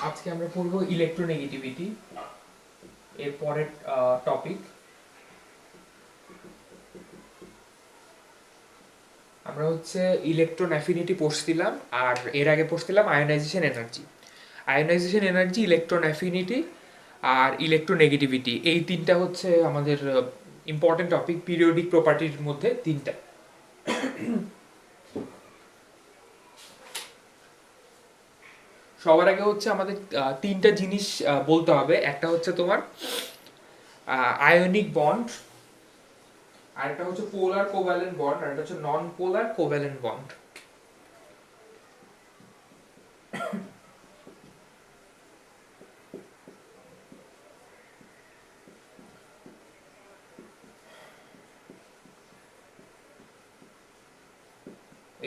আজকে আমরা পড়ব ইলেকট্রোনেগেটিভিটি এর পরের টপিক। আমরা হচ্ছে ইলেকট্রন অ্যাফিনিটি পড়ছিলাম, আর এর আগে পড়ছিলাম ionization energy. Ionization energy, electron affinity আর ইলেকট্রোনেগেটিভিটি, এই তিনটা হচ্ছে আমাদের ইম্পর্টেন্ট টপিক পিরিয়ডিক প্রপার্টির মধ্যে তিনটা। সবার আগে হচ্ছে আমাদের তিনটা জিনিস বলতে হবে। একটা হচ্ছে তোমার আয়নিক বন্ড, আর একটা হচ্ছে পোলার কোভ্যালেন্ট বন্ড, আর একটা হচ্ছে নন পোলার কোভ্যালেন্ট বন্ড।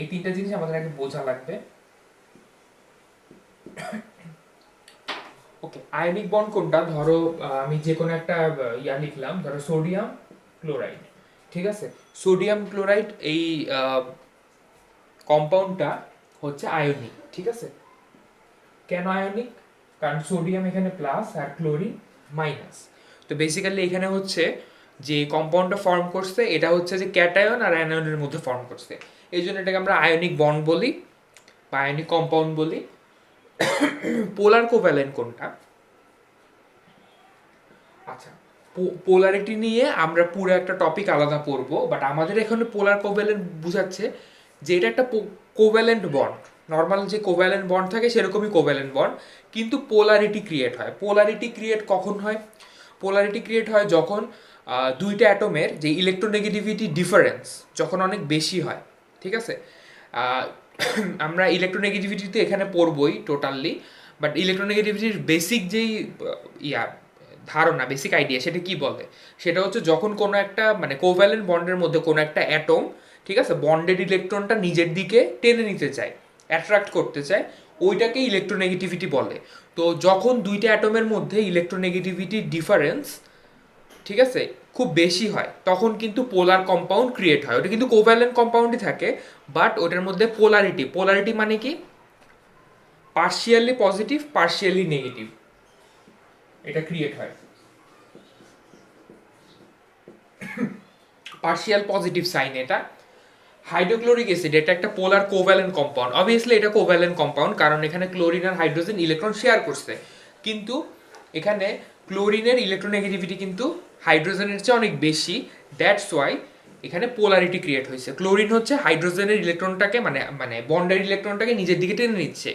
এই তিনটা জিনিস আমাদের আগে বোঝা লাগবে। ওকে, আয়নিক বন্ড কোনটা? ধরো আমি যে কোনো একটা লিখলাম, ধরো সোডিয়াম ক্লোরাইড। ঠিক আছে, সোডিয়াম ক্লোরাইড এই কম্পাউন্ডটা হচ্ছে আয়নিক। ঠিক আছে, কেন আয়নিক? কারণ সোডিয়াম এখানে প্লাস আর ক্লোরিন মাইনাস। তো বেসিক্যালি এখানে হচ্ছে যে কম্পাউন্ডটা ফর্ম করছে এটা হচ্ছে যে ক্যাটায়ন আর অ্যানায়নের মধ্যে ফর্ম করছে, এই জন্য এটাকে আমরা আয়নিক বন্ড বলি বা আয়নিক কম্পাউন্ড বলি। পোলার কোভ্যালেন্ট কোনটা? আচ্ছা, পোলারিটি নিয়ে আমরা পুরো একটা টপিক আলাদা পড়বো, বাট আমাদের এখানে পোলার কোভ্যালেন্ট বুঝাচ্ছে যে এটা একটা কোভ্যালেন্ট বন্ড। নর্মাল যে কোভ্যালেন্ট বন্ড থাকে সেরকমই কোভ্যালেন্ট বন্ড, কিন্তু পোলারিটি ক্রিয়েট হয়। পোলারিটি ক্রিয়েট কখন হয়? পোলারিটি ক্রিয়েট হয় যখন দুইটা অ্যাটমের যে ইলেকট্রোনেগেটিভিটি ডিফারেন্স যখন অনেক বেশি হয়। ঠিক আছে, আহ, আমরা ইলেকট্রোনেগেটিভিটিতে এখানে পড়বই টোটালি, বাট ইলেকট্রোনেগেটিভিটির বেসিক যেই ইয়া ধারণা, বেসিক আইডিয়া, সেটা কি বলে? সেটা হচ্ছে যখন কোনো একটা মানে কোভ্যালেন্ট বন্ডের মধ্যে কোনো একটা অ্যাটম, ঠিক আছে, বন্ডেড ইলেকট্রনটা নিজের দিকে টেনে নিতে চায়, অ্যাট্রাক্ট করতে চায়, ওইটাকে ইলেকট্রোনেগেটিভিটি বলে। তো যখন দুইটা অ্যাটমের মধ্যে ইলেকট্রোনেগেটিভিটি ডিফারেন্স, ঠিক আছে, খুব বেশি হয়, তখন কিন্তু পোলার কম্পাউন্ড ক্রিয়েট হয়। ওটা কিন্তু কোভ্যালেন্ট কম্পাউন্ডই থাকে, বাট ওটার মধ্যে পোলারিটি, পোলারিটি মানে কি? পার্শিয়ালি পজিটিভ পার্শিয়ালি নেগেটিভ, এটা ক্রিয়েট হয়। পার্শিয়াল পজিটিভ সাইন এটা। হাইড্রোক্লোরিক অ্যাসিড এটা একটা পোলার কোভ্যালেন্ট কম্পাউন্ড। অবভিয়াসলি এটা কোভ্যালেন্ট কম্পাউন্ড, কারণ এখানে ক্লোরিন আর হাইড্রোজেন ইলেকট্রন শেয়ার করছে, কিন্তু এখানে ক্লোরিনের ইলেকট্রোনেগেটিভিটি কিন্তু হাইড্রোজেনের চেয়ে অনেক বেশি। দ্যাটস ওয়াই এখানে পোলারিটি ক্রিয়েট হয়েছে। ক্লোরিন হচ্ছে হাইড্রোজেনের ইলেকট্রনটাকে মানে মানে বন্ডের ইলেকট্রনটাকে নিজের দিকে টেনে নিচ্ছে।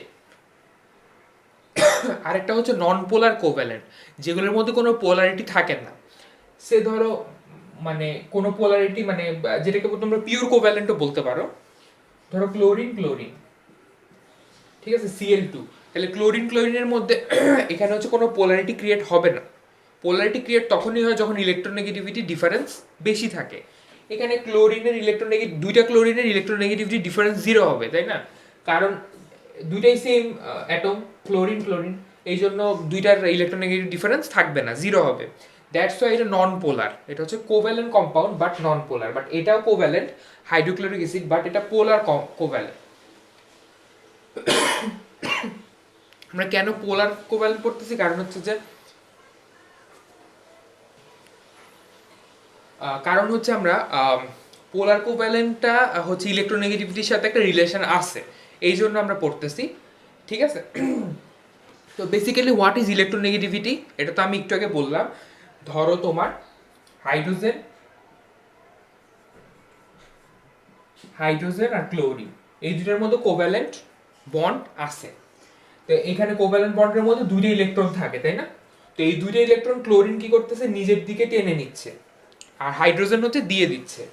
আরেকটা হচ্ছে নন পোলার কোভ্যালেন্ট, যেগুলোর মধ্যে কোনো পোলারিটি থাকে না। সে ধরো মানে কোনো পোলারিটি মানে যেটাকে তোমরা পিওর কোভ্যালেন্টও বলতে পারো। ধরো ক্লোরিন ক্লোরিন, ঠিক আছে, Cl2, তাহলে ক্লোরিন ক্লোরিনের মধ্যে এখানে হচ্ছে কোনো পোলারিটি ক্রিয়েট হবে না। পোলারিটি ক্রিয়েট তখনই হয় যখন ইলেকট্রোনেগেটিভিটি ডিফারেন্স বেশি থাকে। এখানে ক্লোরিনের ইলেকট্রোনেগেটিভ, দুইটা ক্লোরিনের ইলেকট্রোনেগেটিভিটি ডিফারেন্স জিরো হবে, তাই না? কারণ দুইটাই সেম অ্যাটম, ক্লোরিন ক্লোরিন, এই জন্য দুইটার ইলেকট্রোনেগেটিভ ডিফারেন্স থাকবে না, জিরো হবে। দ্যাটস ওয়াই এটা নন পোলার। এটা হচ্ছে covalent compound but non polar. But এটাও কোভ্যালেন্ট, হাইড্রোক্লোরিক অ্যাসিড, বাট এটা পোলার কোভ্যালেন্ট। আমরা কেন পোলার কোভ্যালেন্ট পড়তেছি? কারণ হচ্ছে যে কারণ হচ্ছে আমরা পোলার কোভ্যালেন্টটা হচ্ছে ইলেকট্রোনেগেটিভিটির সাথে একটা রিলেশন আছে, এই জন্য আমরা পড়তেছি। ঠিক আছে, তো বেসিক্যালি হোয়াট ইজ ইলেকট্রোনেগেটিভিটি, এটা তো আমি একটু আগে বললাম। ধরো তোমার হাইড্রোজেন হাইড্রোজেন আর ক্লোরিন, এই দুটোর মধ্যে কোভ্যালেন্ট বন্ড আছে। তো এখানে কোভ্যালেন্ট বন্ডের মধ্যে দুইটা ইলেকট্রন থাকে, তাই না? তো এই দুইটা ইলেকট্রন ক্লোরিন কি করতেছে? নিজের দিকে টেনে নিচ্ছে, আর হাইড্রোজেন হচ্ছে দিয়ে দিচ্ছে।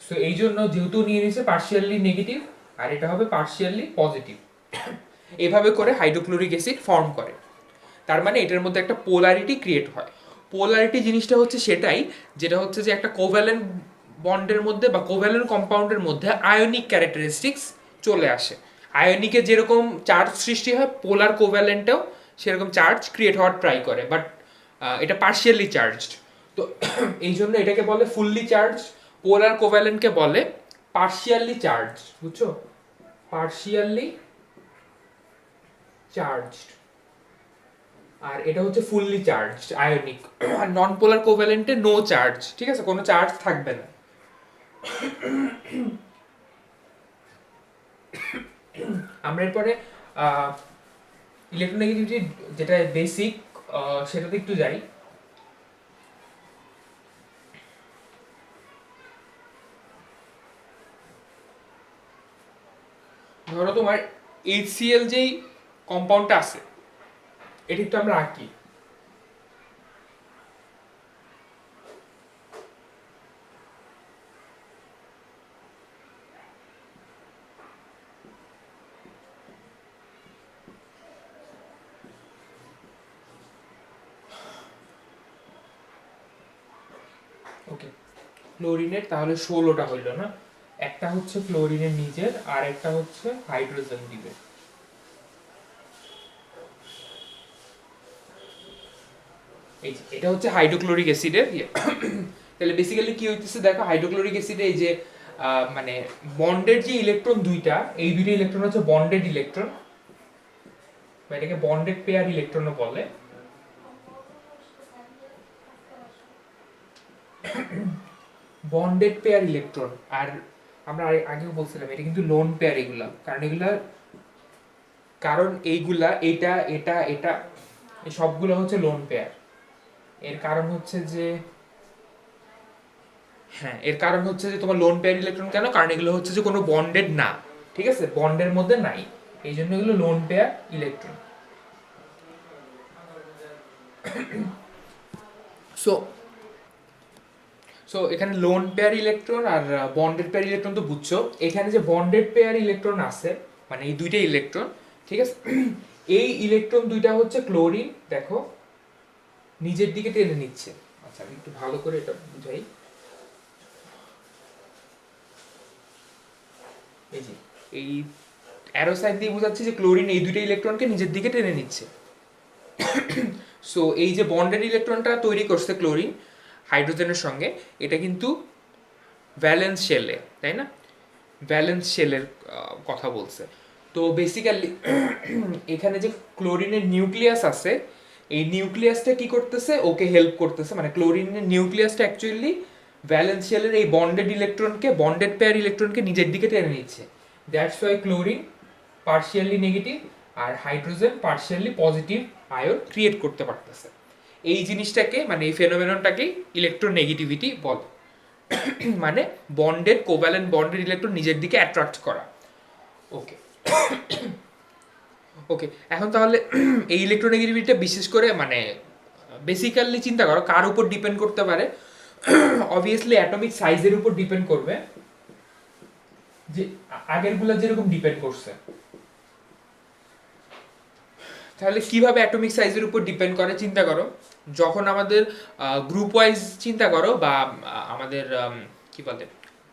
সো এই জন্য যেহেতু নিয়ে নিচ্ছে পার্শিয়ালি নেগেটিভ, আর এটা হবে পার্শিয়ালি পজিটিভ, এভাবে করে হাইড্রোক্লোরিক অ্যাসিড ফর্ম করে। তার মানে এটার মধ্যে একটা পোলারিটি ক্রিয়েট হয়। পোলারিটি জিনিসটা হচ্ছে সেটাই, যেটা হচ্ছে যে একটা কোভ্যালেন্ট বন্ডের মধ্যে বা কোভ্যালেন্ট কম্পাউন্ডের মধ্যে আয়নিক ক্যারেক্টারিস্টিক্স চলে আসে। আয়নিকে যেরকম চার্জ সৃষ্টি হয়, পোলার কোভ্যালেন্টেও সেরকম চার্জ ক্রিয়েট হওয়ার ট্রাই করে, বাট এটা পার্শিয়ালি চার্জড। তো এই জন্য এটাকে বলে ফুললি চার্জ, পোলার কোভ্যালেন্টকে বলে পার্শিয়ালি চার্জ। বুঝছো? Partially charged. আর এটা হচ্ছে ফুললি চার্জ আয়নিক। আর নন পোলার কোভ্যালেন্টে নো চার্জ, ঠিক আছে, কোনো চার্জ থাকবে না। আমরা এরপরে ইলেকট্রোনেগেটিভিটি যেটা বেসিক সেটাতে একটু যাই। ধরো তোমার HCl যেই কম্পাউন্ডটা আছে এটি একটু আমরা আঁকি। ওকে, ক্লোরিনের তাহলে 16টা হইল না, একটা হচ্ছে ক্লোরিনের নিজের আর একটা হচ্ছে হাইড্রোজেন দিবে। এই যে এটা হচ্ছে হাইড্রোক্লোরিক অ্যাসিডের তাহলে বেসিক্যালি কি হইতেছে দেখো, হাইড্রোক্লোরিক অ্যাসিডে এই যে মানে বন্ডের যে ইলেকট্রন দুইটা, এই দুইটা ইলেকট্রন হচ্ছে বন্ডেড ইলেকট্রন, বা এটাকে বন্ডেড পেয়ার ইলেকট্রনও বলে। বন্ডেড পেয়ার ইলেকট্রন, আর আমরা আগেও বলছিলাম এটা কিন্তু লোন পেয়ার এগুলা, কারণ এইগুলা এটা এটা এটা এই সবগুলো হচ্ছে লোন পেয়ার। এর কারণ হচ্ছে যে হ্যাঁ, এর কারণ হচ্ছে যে তোমার লোন পেয়ার ইলেকট্রন কেন, কারণ এগুলো হচ্ছে যে কোনো বন্ডেড না, ঠিক আছে, বন্ডের মধ্যে নাই, এই জন্য এগুলো lone pair electron. So so এখানে লোন পেয়ার ইলেকট্রন আর বন্ডেড পেয়ার ইলেকট্রন তো বুঝছো। এখানে যে বন্ডেড পেয়ার ইলেকট্রন আছে মানে এই দুইটা ইলেকট্রন, ঠিক আছে, এই ইলেকট্রন দুইটা হচ্ছে ক্লোরিন, দেখো নিজের দিকে টেনে নিচ্ছে। আচ্ছা আমি একটু ভালো করে এটা বুঝাই। এই যে এই অ্যারো সাইন দিয়ে বোঝাচ্ছে যে ক্লোরিন এই দুইটা ইলেকট্রনকে নিজের দিকে টেনে নিচ্ছে। সো এই যে বন্ডেড ইলেকট্রনটা তৈরি করছে ক্লোরিন হাইড্রোজেনের সঙ্গে, এটা কিন্তু ভ্যালেন্স শেলে, তাই না, ভ্যালেন্স শেলের কথা বলছে। তো বেসিক্যালি এখানে যে ক্লোরিনের নিউক্লিয়াস আছে, এই নিউক্লিয়াসটা কি করতেছে, ওকে হেল্প করতেছে, মানে ক্লোরিনের নিউক্লিয়াসটা অ্যাকচুয়ালি ভ্যালেন্স শেলের এই বন্ডেড ইলেকট্রনকে, বন্ডেড পেয়ার ইলেকট্রনকে নিজের দিকে টেনে নিচ্ছে। That's why chlorine partially negative আর hydrogen partially positive ion create করতে পারতেছে। এই জিনিসটাকে মানে এই ফেনোমেননটাকে ইলেকট্রোনেগেটিভিটি বলে। মানে বন্ডেড কোভ্যালেন্ট বন্ডেড ইলেকট্রন নিজের দিকে অ্যাট্রাক্ট করা। ওকে ওকে, এখন তাহলে এই ইলেকট্রোনেগেটিভিটিটা বিশেষ করে মানে বেসিক্যালি চিন্তা করো কার উপর ডিপেন্ড করতে পারে, অবভিয়াসলি অ্যাটমিক সাইজের উপর ডিপেন্ড করবে, যে আগেরগুলো যেরকম ডিপেন্ড করছে। তাহলে কিভাবে অ্যাটমিক সাইজের উপর ডিপেন্ড করে চিন্তা করো, যখন আমাদের গ্রুপ ওয়াইজ চিন্তা করো বা আমাদের কি বলে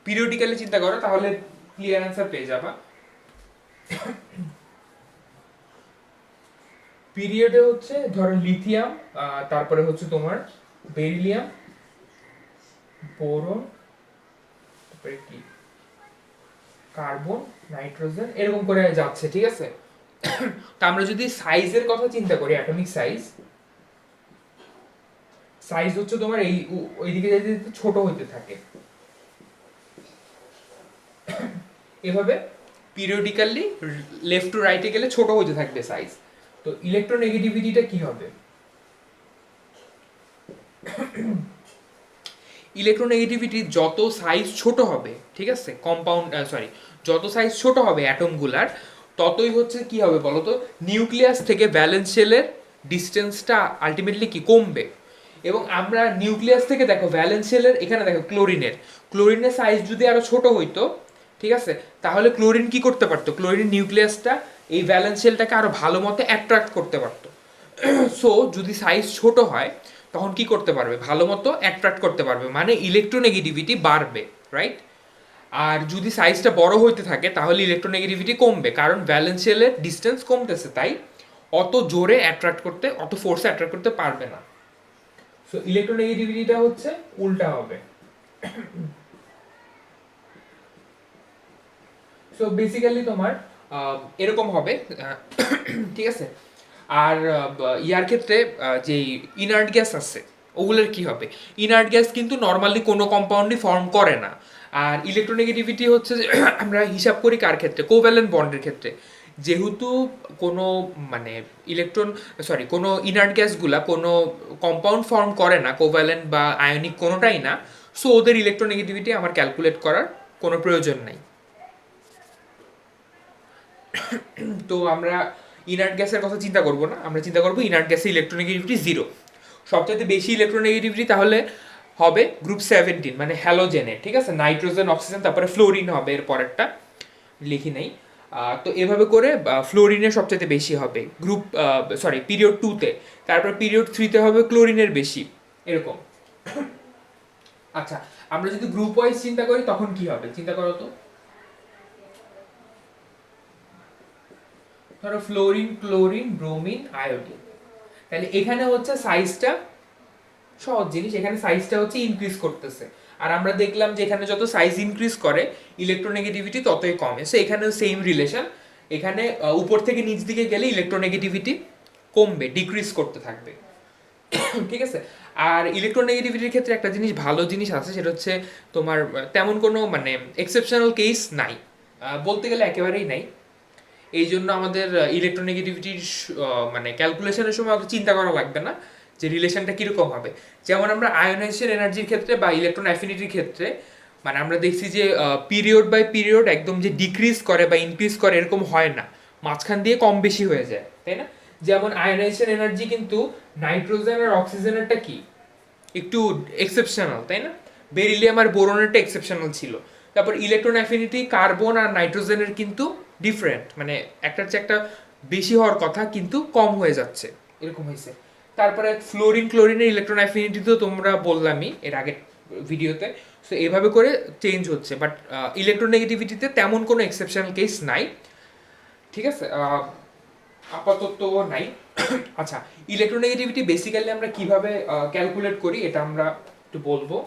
পিরিয়ডিক্যালি চিন্তা করো, তাহলে ক্লিয়ার অ্যান্সার পেয়ে যাবা। পিরিয়ডে হচ্ছে ধরো লিথিয়াম, তারপরে হচ্ছে তোমার বেরিলিয়াম, বোরন, তারপরে কি কার্বন, নাইট্রোজেন, এরকম করে যাচ্ছে, ঠিক আছে। তো আমরা যদি সাইজের কথা চিন্তা করি, অ্যাটমিক সাইজ, সাইজ হচ্ছে তোমার এই ওইদিকে যেতে যেতে ছোট হইতে থাকে, এভাবে পিরিয়ডিক্যালি লেফট টু রাইটে গেলে ছোট হইতে থাকবে সাইজ। তো ইলেকট্রোনেগেটিভিটিটা কি হবে, ইলেকট্রোনেগেটিভিটি যত সাইজ ছোট হবে, ঠিক আছে, কম্পাউন্ড সরি যত সাইজ ছোট হবে অ্যাটমগুলার, ততই হচ্ছে কি হবে বলতো, নিউক্লিয়াস থেকে ভ্যালেন্স শেলের ডিস্টেন্সটা আলটিমেটলি কি কমবে। এবং আমরা নিউক্লিয়াস থেকে দেখো ভ্যালেন্স শেলের এখানে দেখো ক্লোরিনের সাইজ যদি আরো ছোট হইতো, ঠিক আছে, তাহলে ক্লোরিন কি করতে পারতো, ক্লোরিন নিউক্লিয়াসটা এই ভ্যালেন্স শেলটাকে আরো ভালো মতো অ্যাট্রাক্ট করতে পারতো। সো যদি সাইজ ছোট হয় তখন কি করতে পারবে, ভালো মতো অ্যাট্রাক্ট করতে পারবে, মানে ইলেকট্রোনেগেটিভিটি বাড়বে, রাইট। আর যদি সাইজটা বড় হইতে থাকে তাহলে ইলেকট্রোনেগেটিভিটি কমবে, কারণ ভ্যালেন্স শেলের ডিস্টেন্স কমতেছে, তাই অত জোরে অ্যাট্রাক্ট করতে, অত ফোর্সে অ্যাট্রাক্ট করতে পারবে না। সো ইলেকট্রোনেগেটিভিটিটা হচ্ছে উল্টা হবে। সো বেসিক্যালি তোমার এরকম হবে, ঠিক আছে। আর ইয়ার ক্ষেত্রে যেই ইনার্ট গ্যাস আছে ওগুলোর কি হবে? ইনার্ট গ্যাস কিন্তু নর্মালি কোনো কম্পাউন্ডই ফর্ম করে না। আর ইলেকট্রোনেগেটিভিটি হচ্ছে যে আমরা হিসাব করি কার ক্ষেত্রে? কোভ্যালেন্ট বন্ডের ক্ষেত্রে। যেহেতু কোনো মানে কোনো ইনার্ট গ্যাসগুলা কোনো কম্পাউন্ড ফর্ম করে না, কোভ্যালেন্ট বা আয়নিক কোনোটাই না, সো ওদের ইলেকট্রোনেগেটিভিটি আমার ক্যালকুলেট করার কোনো প্রয়োজন নাই। তো আমরা ইনার্ট গ্যাসের কথা চিন্তা করব না, আমরা চিন্তা করব ইনার্ট গ্যাসের ইলেকট্রোনেগেটিভিটি 0। সবচেয়ে বেশি ইলেকট্রোনেগেটিভিটি তাহলে হবে গ্রুপ 17 মানে হ্যালোজেনের, ঠিক আছে? নাইট্রোজেন, অক্সিজেন, তারপরে ফ্লোরিন হবে এর পরেরটা, লিখি নেই। তো এভাবে করে ফ্লোরিনের সবচেয়ে বেশি হবে গ্রুপ পিরিয়ড 2-তে, তারপর পিরিয়ড 3-তে হবে ক্লোরিনের বেশি, এরকম। আচ্ছা, আমরা যদি গ্রুপ ওয়াইজ চিন্তা করি তখন কি হবে চিন্তা করো তো। ধরো ফ্লোরিন, ক্লোরিন, ব্রোমিন, আয়োডিন, তাহলে এখানে হচ্ছে সাইজটা সহজ জিনিস, এখানে সাইজটা হচ্ছে ইনক্রিজ করতেছে। আর আমরা দেখলাম যে এখানে যত সাইজ ইনক্রিজ করে ইলেকট্রোনেগেটিভিটি ততই কমে। সো এখানেও সেম রিলেশন, এখানে উপর থেকে নিচ দিকে গেলে ইলেকট্রোনেগেটিভিটি কমবে, ডিক্রিজ করতে থাকবে। ঠিক আছে? আর ইলেকট্রোনেগেটিভিটির ক্ষেত্রে একটা জিনিস ভালো জিনিস আছে, সেটা হচ্ছে তোমার তেমন কোনো মানে এক্সেপশনাল কেস নাই, বলতে গেলে একেবারেই নাই। এই জন্য আমাদের ইলেকট্রোনেগেটিভিটির মানে ক্যালকুলেশনের সময় অত চিন্তা করা লাগবে না যে রিলেশনটা কীরকম হবে। যেমন আমরা আয়োনাইজেশন এনার্জির ক্ষেত্রে বা ইলেকট্রন অ্যাফিনিটির ক্ষেত্রে মানে আমরা দেখছি যে পিরিয়ড বাই পিরিয়ড একদম যে ডিক্রিজ করে বা ইনক্রিজ করে এরকম হয় না, মাঝখান দিয়ে কম বেশি হয়ে যায়, তাই না? যেমন আয়োনাইজেশন এনার্জি কিন্তু নাইট্রোজেন আর অক্সিজেনেরটা কি একটু এক্সেপশনাল, তাই না? বেরিলিয়াম আর বোরনেরটা এক্সেপশনাল ছিল। তারপর ইলেকট্রন অ্যাফিনিটি কার্বন আর নাইট্রোজেনের কিন্তু ডিফারেন্ট, মানে একটার চেয়ে একটা বেশি হওয়ার কথা কিন্তু কম হয়ে যাচ্ছে, এরকম হয়েছে। তারপরে ফ্লোরিন, ক্লোরিনের ইলেকট্রন অ্যাফিনিটি তো তোমরা বললামই এর আগের ভিডিওতে। সো এইভাবে করে চেঞ্জ হচ্ছে, বাট ইলেকট্রোনেগেটিভিটিতে তেমন কোনো এক্সেপশনাল কেস নাই, ঠিক আছে? আপাতত নাই। আচ্ছা, ইলেকট্রোনেগেটিভিটি বেসিক্যালি আমরা কিভাবে ক্যালকুলেট করি এটা আমরা একটু বলবো।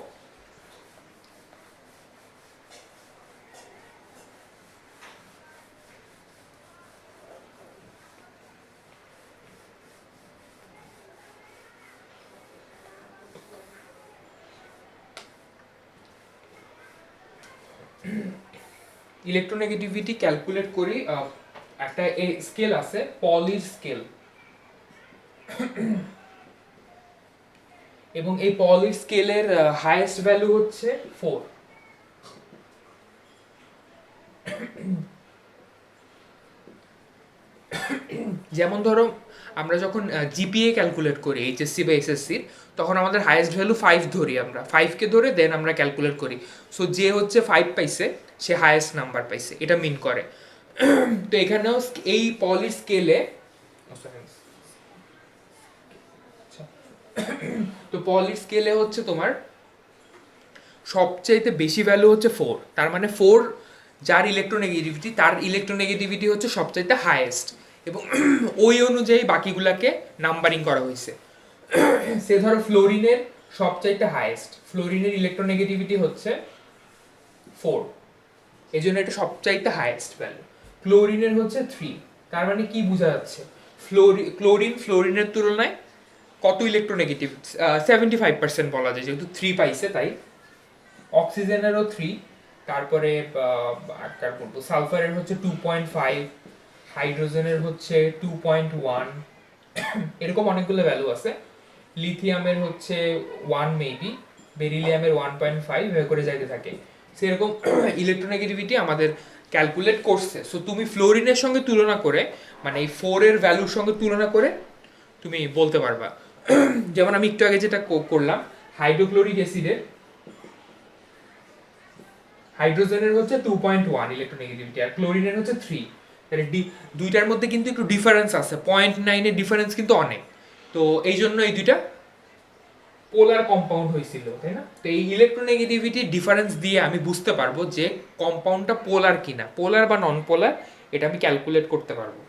ইলেকট্রোনেগেটিভিটি ক্যালকুলেট করি একটা স্কেল আছে, পলির স্কেল, এবং এই পলির স্কেলের হাইয়েস্ট ভ্যালু হচ্ছে 4। যেমন ধরো আমরা যখন জিপিএ ক্যালকুলেট করি এইচএসসি বা এসএসসির, তখন আমাদের হাইয়েস্ট ভ্যালু 5 ধরি, আমরা 5কে ধরে দেন আমরা ক্যালকুলেট করি। সো যে হচ্ছে 5 পাইছে সে হাইয়েস্ট নাম্বার পাইছে, এটা মিন করে। তো এখানেও এই পলির স্কেলে, তো পলির স্কেলে হচ্ছে তোমার সবচাইতে বেশি ভ্যালু হচ্ছে 4, তার মানে 4 যার ইলেকট্রোনেগেটিভিটি তার ইলেকট্রোনেগেটিভিটি হচ্ছে সবচাইতে হাইয়েস্ট, এবং ওই অনুযায়ী বাকিগুলাকে নাম্বারিং করা হয়েছে। সে ধরো ফ্লোরিনের সবচাইতে হাইয়েস্ট, ফ্লোরিনের ইলেকট্রোনেগেটিভিটি হচ্ছে 4, এই জন্য এটা সবচাইতে হাইয়েস্ট ভ্যালু। ক্লোরিনের হচ্ছে 3, তার মানে কি বোঝা যাচ্ছে? ফ্লোরিনের তুলনায় কত ইলেকট্রোনেগেটিভ? 75% বলা যায়, যেহেতু 3 পাইছে তাই। অক্সিজেনেরও 3, তারপরে কার বলবো, সালফারের হচ্ছে 2.5, হাইড্রোজেনের হচ্ছে 2.1, এরকম অনেকগুলো ভ্যালু আছে। লিথিয়ামের হচ্ছে 1 মেবি, বেরিলিয়ামের 1.5, এভাবে করে যাইতে থাকে। সেরকম ইলেকট্রোনেগেটিভিটি আমাদের ক্যালকুলেট করছে। সো তুমি ফ্লোরিনের সঙ্গে তুলনা করে, মানে এই 4 এর ভ্যালুর সঙ্গে তুলনা করে তুমি বলতে পারবা। যেমন আমি একটু আগে যেটা করলাম, হাইড্রোক্লোরিক অ্যাসিডের হাইড্রোজেনের হচ্ছে 2.1 ইলেকট্রোনেগেটিভিটি, আর ক্লোরিনের হচ্ছে 3। তাহলে দুইটার মধ্যে কিন্তু একটু ডিফারেন্স আছে, 0.9 এর ডিফারেন্স কিন্তু অনেক। তো এই জন্য এই দুইটা পোলার কম্পাউন্ড হয়েছিল, তাই না? তো এই ইলেকট্রোনেগেটিভিটি ডিফারেন্স দিয়ে আমি বুঝতে পারবো যে কম্পাউন্ডটা পোলার কিনা, পোলার বা নন পোলার, এটা আমি ক্যালকুলেট করতে পারবো।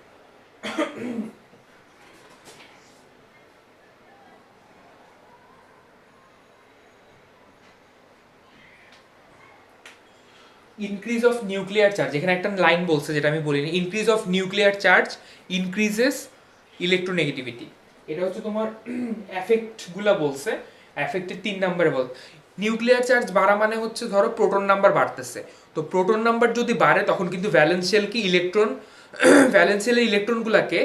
ইনক্রিজ অফ নিউক্লিয়ার চার্জ, এখানে একটা লাইন বলছে যেটা আমি বলিনি, increase of nuclear charge increases electronegativity. এটা হচ্ছে তোমার এফেক্টগুলো বলছে, এফেক্টের 3 নম্বরে বল নিউক্লিয়ার চার্জ বাড়া মানে হচ্ছে ধরো প্রোটন নাম্বার বাড়তেছে, তো প্রোটন নাম্বার যদি বাড়ে তখন কিন্তু ভ্যালেন্স শেল কি ইলেকট্রন ভ্যালেন্স শেলের ইলেকট্রনগুলোকে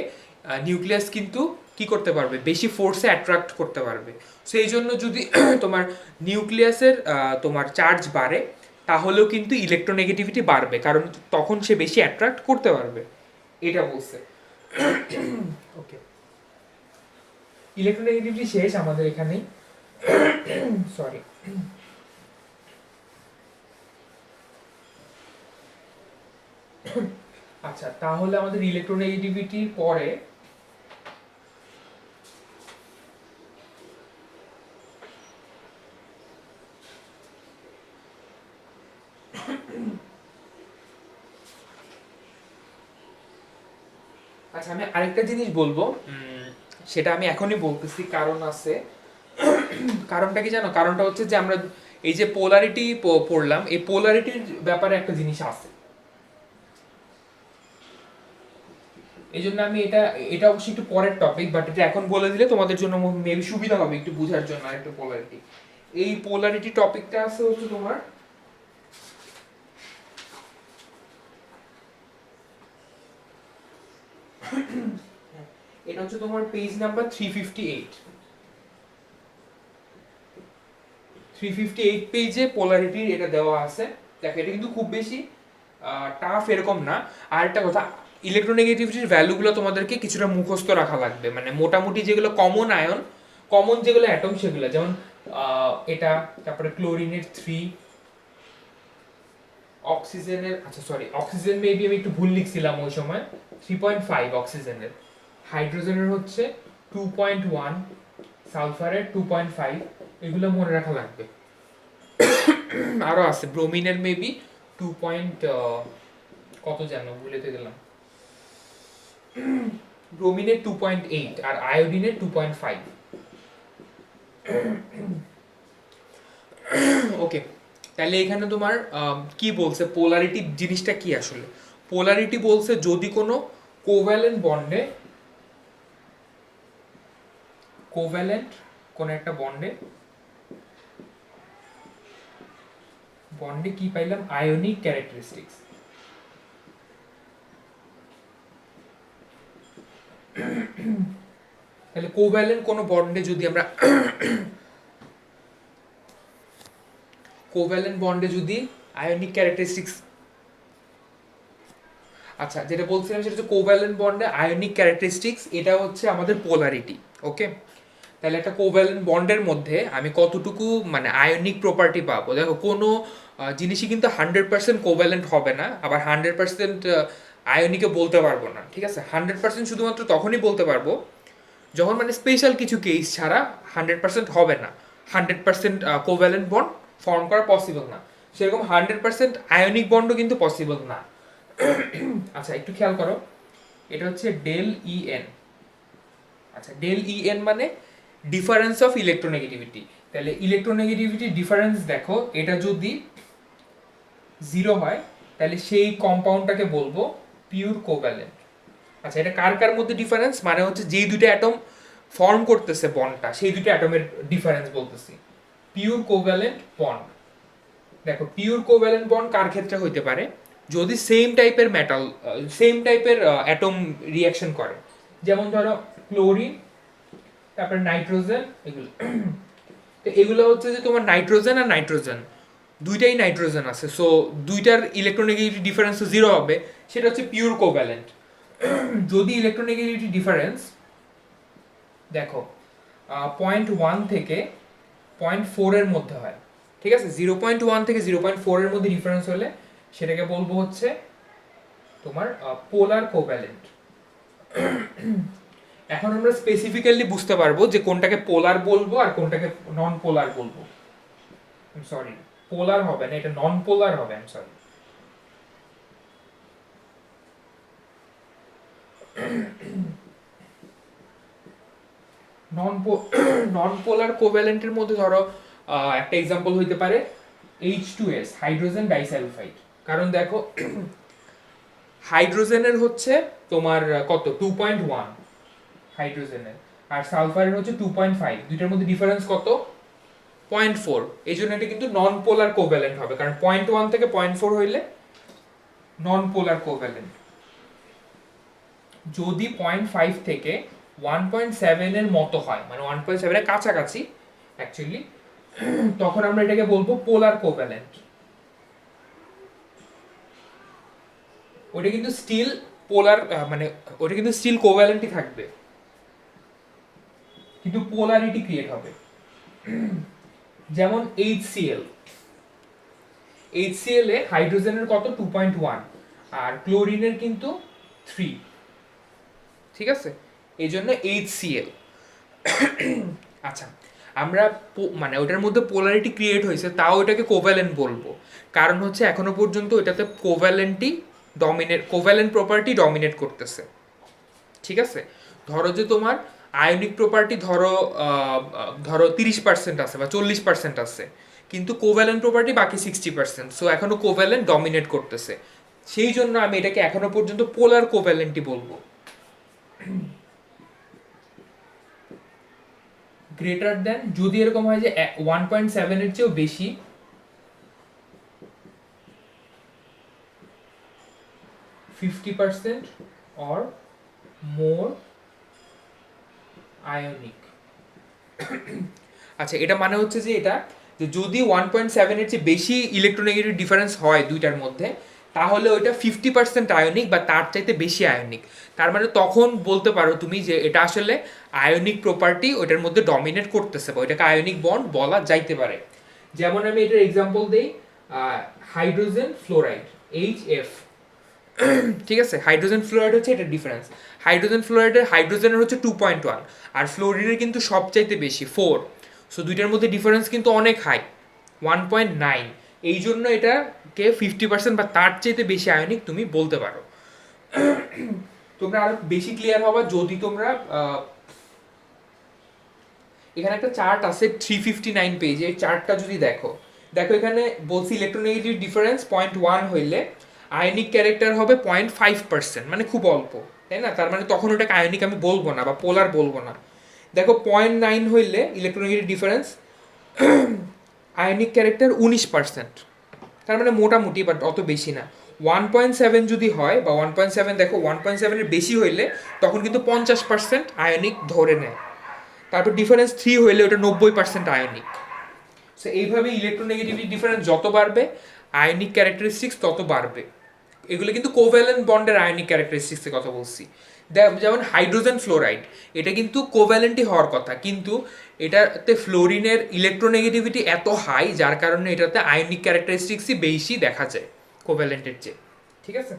নিউক্লিয়াস কিন্তু কি করতে পারবে, বেশি ফোর্সে অ্যাট্রাক্ট করতে পারবে। সেই জন্য যদি তোমার নিউক্লিয়াসের তোমার চার্জ বাড়ে তাহলেও কিন্তু ইলেকট্রোনেগেটিভিটি বাড়বে, কারণ তখন সে বেশি অ্যাট্রাক্ট করতে পারবে, এটা বলছে। ওকে, ইলেকট্রোনেগেটিভিটি শেষ আমাদের এখানেই। সরি, আচ্ছা তাহলে আমাদের ইলেকট্রোনেগেটিভিটির পরে আচ্ছা আমি আরেকটা জিনিস বলবো, সেটা আমি এখনই বলতেছি, কারণ আছে। কারণটা কি জানো? কারণটা হচ্ছে যে আমরা এই যে পোলারিটি পড়লাম, এই পোলারিটির ব্যাপারে একটা জিনিস আছে, এই জন্য আমি এটা অবশ্যই একটু পরের টপিক, বাট এটা এখন বলে দিলে তোমাদের জন্য মেবি সুবিধা হবে একটু বোঝার জন্য। আরেকটা পোলারিটি, এই পোলারিটি টপিকটা আছে হচ্ছে তোমার এটা হচ্ছে তোমার পেজ নাম্বার 358। 358 পেজে পোলারিটির এটা দেওয়া আছে। দেখো এটা কিন্তু খুব বেশি টাফ এরকম না। আর একটা কথা, ইলেকট্রোনেগেটিভিটির ভ্যালুগুলো তোমাদেরকে কিছুটা মুখস্থ রাখা লাগবে, মানে মোটামুটি যেগুলো কমন আয়ন, কমন যেগুলো অ্যাটম সেগুলো, যেমন এটা, তারপরে ক্লোরিনের 3, অক্সিজেনের, আচ্ছা সরি অক্সিজেন মেবি আমি একটু ভুল লিখছিলাম ওই সময়, 3.5 অক্সিজেনের, হাইড্রোজেনের হচ্ছে 2.1, সালফারের 2.5, এগুলো মনে রাখা লাগবে। আরো আছে ব্রোমিনের মেবি 2 পয়েন্ট কত যেন ভুলেতে গেলাম, ব্রোমিনের 2.8 আর আয়োডিনের 2.5। ওকে, তাহলে এখানে তোমার কি বলছে, পোলারিটি জিনিসটা কি আসলে? পোলারিটি বলছে যদি কোনো কোভ্যালেন্ট বন্ডে, কোভ্যালেন্ট কোন একটা বন্ডে, বন্ডে কি পাইলাম, আয়নিক ক্যারেক্টারিস্টিক্স। তাহলে কোভ্যালেন্ট কোন বন্ডে যদি আমরা কোভ্যালেন্ট বন্ডে যদি আয়নিক ক্যারেক্টারিস্টিক্স, আচ্ছা যেটা বলছিলাম সেটা হচ্ছে কোভ্যালেন্ট বন্ডে আয়নিক ক্যারেক্টারিস্টিক্স, এটা হচ্ছে আমাদের পোলারিটি। ওকে, তাহলে একটা কোভ্যালেন্ট বন্ডের মধ্যে আমি কতটুকু মানে আয়নিক প্রপার্টি পাবো। দেখো কোনো জিনিসই কিন্তু 100% কোভ্যালেন্ট হবে না, আবার 100% আয়নিকে বলতে পারবো না, ঠিক আছে? 100% শুধুমাত্র তখনই বলতে পারবো যখন মানে স্পেশাল কিছু কেস ছাড়া 100% হবে না, 100% কোভ্যালেন্ট বন্ড ফর্ম করা পসিবল না। সেরকম 100% আয়নিক বন্ডও কিন্তু পসিবল না। আচ্ছা একটু খেয়াল করো, এটা হচ্ছে ডেল ই এন। আচ্ছা ডেল ই এন মানে ডিফারেন্স অফ ইলেকট্রোনেগেটিভিটি। তাহলে ইলেকট্রোনেগেটিভিটি ডিফারেন্স দেখো, এটা যদি 0 হয় তাহলে সেই কম্পাউন্ডটাকে বলবো পিওর কোভ্যালেন্ট। আচ্ছা এটা কার কার মধ্যে ডিফারেন্স, মানে হচ্ছে যেই দুটো অ্যাটম ফর্ম করতেছে বন্ডটা, সেই দুটো অ্যাটমের ডিফারেন্স বলতেছি, পিওর কোভ্যালেন্ট বন্ড। দেখো পিওর কোভ্যালেন্ট বন্ড কার ক্ষেত্রে হইতে পারে, যদি সেম টাইপের মেটাল, সেম টাইপের অ্যাটম রিয়াকশন করে, যেমন ধরো ক্লোরিন, তারপরে নাইট্রোজেন, এগুলো। তো এগুলো হচ্ছে যে তোমার নাইট্রোজেন আর নাইট্রোজেন, দুইটাই নাইট্রোজেন আছে, সো দুইটার ইলেকট্রোনেগেটিভিটি ডিফারেন্স 0 হবে, সেটা হচ্ছে পিওর কোভ্যালেন্ট। যদি ইলেকট্রোনেগেটিভিটি ডিফারেন্স দেখো 0.1 থেকে 0.4 এর মধ্যে হয়, ঠিক আছে? 0.1 থেকে 0.4 এর মধ্যে ডিফারেন্স হলে সেটাকে বলবো হচ্ছে তোমার পোলার কোভ্যালেন্ট। এখন আমরা স্পেসিফিক্যালি বুঝতে পারবো যে কোনটাকে পোলার বলবো আর কোনটাকে নন পোলার বলবো। সরি, পোলার হবে না, এটা নন পোলার হবে, আই এম সরি। নন পোলার কোভ্যালেন্টের মধ্যে ধরো একটা এক্সাম্পল হইতে পারে H2S, হাইড্রোজেন ডাইসালফাইড। কারণ দেখো হাইড্রোজেনের হচ্ছে তোমার কত 2.1, হাইড্রোজেনের, আর সালফারের হচ্ছে 2.5, দুইটার মধ্যে ডিফারেন্স কত? 0.4। এই জন্য এটা কিন্তু নন পোলার কোভ্যালেন্ট হবে, কারণ 0.1 থেকে 0.4 হইলে নন পোলার কোভ্যালেন্ট। যদি 0.5 থেকে 1.7 এর মতো হয়, মানে 1.7 এর কাছাকাছি অ্যাকচুয়ালি, তখন আমরা এটাকে বলবো পোলার কোভ্যালেন্ট। ওটা কিন্তু স্টিল পোলার, মানে ওটা কিন্তু স্টিল কোভ্যালেন্টই থাকবে, কিন্তু পোলারিটি ক্রিয়েট হবে। যেমন HCl, HCl এ হাইড্রোজেনের কত? 2.1, আর ক্লোরিনের কিন্তু 3, ঠিক আছে, এই জন্য HCl। আচ্ছা, আমরা মানে ওটার মধ্যে পোলারিটি ক্রিয়েট হয়েছে, তাও এটাকে কোভ্যালেন্ট বলবো, কারণ হচ্ছে এখনো পর্যন্ত এটাতে কোভ্যালেন্ট প্রপার্টি ডমিনেট করতেছে, ঠিক আছে। ধরো যে তোমার আয়নিক প্রপার্টি ধরো 30% আছে বা 40% আছে, কিন্তু কোভ্যালেন্ট প্রপার্টি বাকি 60%, সো এখনো কোভ্যালেন্ট ডমিনেট করতেছে, সেই জন্য আমি এটাকে এখনো পর্যন্ত পোলার কোভ্যালেন্টই বলবো। গ্রেটার দেন, যদি এরকম হয় যে 1.7 এর চেয়েও বেশি, (50% or more ionic। আচ্ছা, এটা মানে হচ্ছে যে এটা যে যদি 1.7 এর চেয়ে বেশি ইলেকট্রোনেগেটিভ ডিফারেন্স হয় দুইটার মধ্যে, তাহলে ওইটা 50% আয়নিক বা তার চাইতে বেশি আয়নিক। তার মানে তখন বলতে পারো তুমি যে এটা আসলে আয়নিক প্রপার্টি ওইটার মধ্যে ডমিনেট করতেছে, বা ওইটাকে আয়নিক বন্ড বলা যাইতে পারে। যেমন আমি এটার এক্সাম্পল দিই, হাইড্রোজেন ফ্লোরাইড, HF, ঠিক আছে। হাইড্রোজেন ফ্লোরাইড হচ্ছে এটা ডিফারেন্স। হাইড্রোজেন ফ্লোরাইডের হাইড্রোজেনের হচ্ছে 2.1, আর ফ্লোরিনের কিন্তু সবচাইতে বেশি 4, সো দুইটার মধ্যে ডিফারেন্স কিন্তু অনেক হাই, 1.9। এই জন্য এটাকে 50% বা তার চাইতে বেশি আয়নিক তুমি বলতে পারো। তোমরা আরো বেশি ক্লিয়ার হবা যদি তোমরা এখানে একটা চার্ট আছে 359 পেজে, এই চার্টটা যদি দেখো, এখানে বলছি ইলেকট্রোনেগেটিভ ডিফারেন্স 0.1 হইলে আয়নিক ক্যারেক্টার হবে 0.5%, মানে খুব অল্প, তাই না? তার মানে তখন ওটাকে আয়নিক আমি বলবো না বা পোলার বলবো না। দেখো 0.9 হইলে ইলেকট্রোনেগেটিভ ডিফারেন্স আয়নিক ক্যারেক্টার 19%, তার মানে মোটামুটি, বাট অত বেশি না। 1.7 যদি হয় বা 1.7, দেখো 1.7 এর বেশি হইলে তখন কিন্তু 50% আয়নিক ধরে নেয়। তারপর ডিফারেন্স 3 হইলে ওটা 90% আয়নিক। সো এইভাবে ইলেকট্রোনেগেটিভিটি ডিফারেন্স যত বাড়বে আয়নিক ক্যারেক্টারিস্টিক্স তত বাড়বে। এগুলো কিন্তু কোভ্যালেন্ট বন্ডের আয়নিক ক্যারেক্টারিস্টিক্সের কথা বলছি। যেমন হাইড্রোজেন ফ্লোরাইড, এটা কিন্তু কোভ্যালেন্টই হওয়ার কথা, কিন্তু এটাতে ফ্লোরিনের ইলেকট্রোনেগেটিভিটি এত হাই, যার কারণে এটাতে আয়নিক ক্যারেক্টারিস্টিক্সই বেশি দেখা যায় কোভ্যালেন্টের চেয়ে, ঠিক আছে।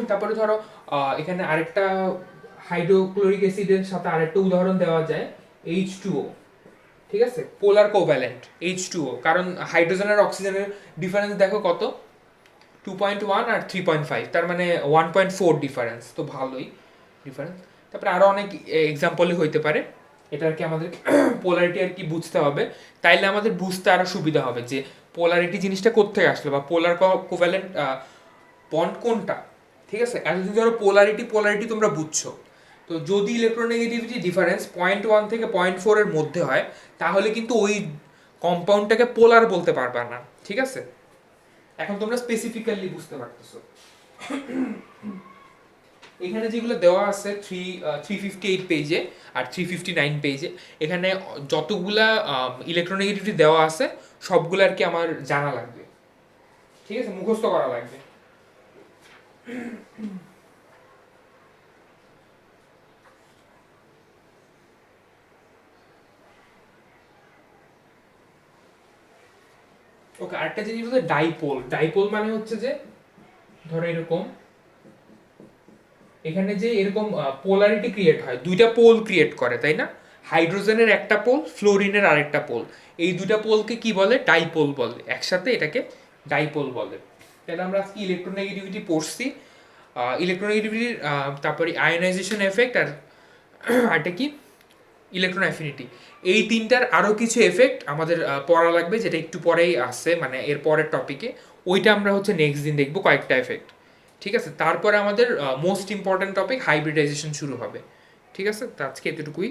তারপরে ধরো এখানে আরেকটা হাইড্রোক্লোরিক অ্যাসিডের সাথে আরেকটা উদাহরণ দেওয়া যায়, H2O, ঠিক আছে, পোলার কোভ্যালেন্ট H2O, কারণ হাইড্রোজেন আর অক্সিজেনের ডিফারেন্স দেখো কত, 2.1 আর 3.5, তার মানে 1.4 ডিফারেন্স, তো ভালোই ডিফারেন্স। তারপরে আরো অনেক এক্সাম্পলই হইতে পারে। এটা আর কি আমাদের পোলারিটি আর কি বুঝতে হবে, তাইলে আমাদের বুঝতে আরো সুবিধা হবে যে পোলারিটি জিনিসটা কোত্থেকে আসলো, বা পোলার কোভ্যালেন্ট বন্ড কোনটা, ঠিক আছে। এতদিন ধরো পোলারিটি তোমরা বুঝছো, তো যদি ইলেকট্রোনেগেটিভিটি ডিফারেন্স 0.1 থেকে 0.4 এর মধ্যে হয়, তাহলে কিন্তু ওই কম্পাউন্ডটাকে পোলার বলতে পারবা না, ঠিক আছে। এখন তোমরা স্পেসিফিক্যালি বুঝতে পারতেছো। এখানে যেগুলো দেওয়া আছে 358 পেজে আর 359 পেজে, এখানে যতগুলা ইলেকট্রোনেগেটিভিটি দেওয়া আছে সবগুলো আর কি আমার জানা লাগবে, ঠিক আছে, মুখস্থ করা লাগবে। ওকে, আরেকটা জিনিস হচ্ছে ডাইপোল মানে হচ্ছে যে ধরো এরকম, এখানে যে এরকম পোলারিটি ক্রিয়েট হয়, দুইটা পোল ক্রিয়েট করে, তাই না? হাইড্রোজেনের একটা পোল, ফ্লোরিনের আরেকটা পোল, এই দুইটা পোলকে কি বলে? ডাইপোল বলে, একসাথে এটাকে ডাইপোল বলে। তাহলে আমরা আজকে ইলেকট্রোনেগেটিভিটি পড়ছি, ইলেকট্রোনেগেটিভিটির তারপরে আয়োনাইজেশন এফেক্ট, আর এটা কি ইলেকট্রন অ্যাফিনিটি, এই তিনটার আরও কিছু এফেক্ট আমাদের পড়া লাগবে, যেটা একটু পরেই আসছে, মানে এর পরের টপিকে, ওইটা আমরা হচ্ছে নেক্সট দিন দেখবো কয়েকটা এফেক্ট। ঠিক আছে, তারপরে আমাদের মোস্ট ইম্পর্ট্যান্ট টপিক হাইব্রিডাইজেশন শুরু হবে। ঠিক আছে, তো আজকে এতটুকুই।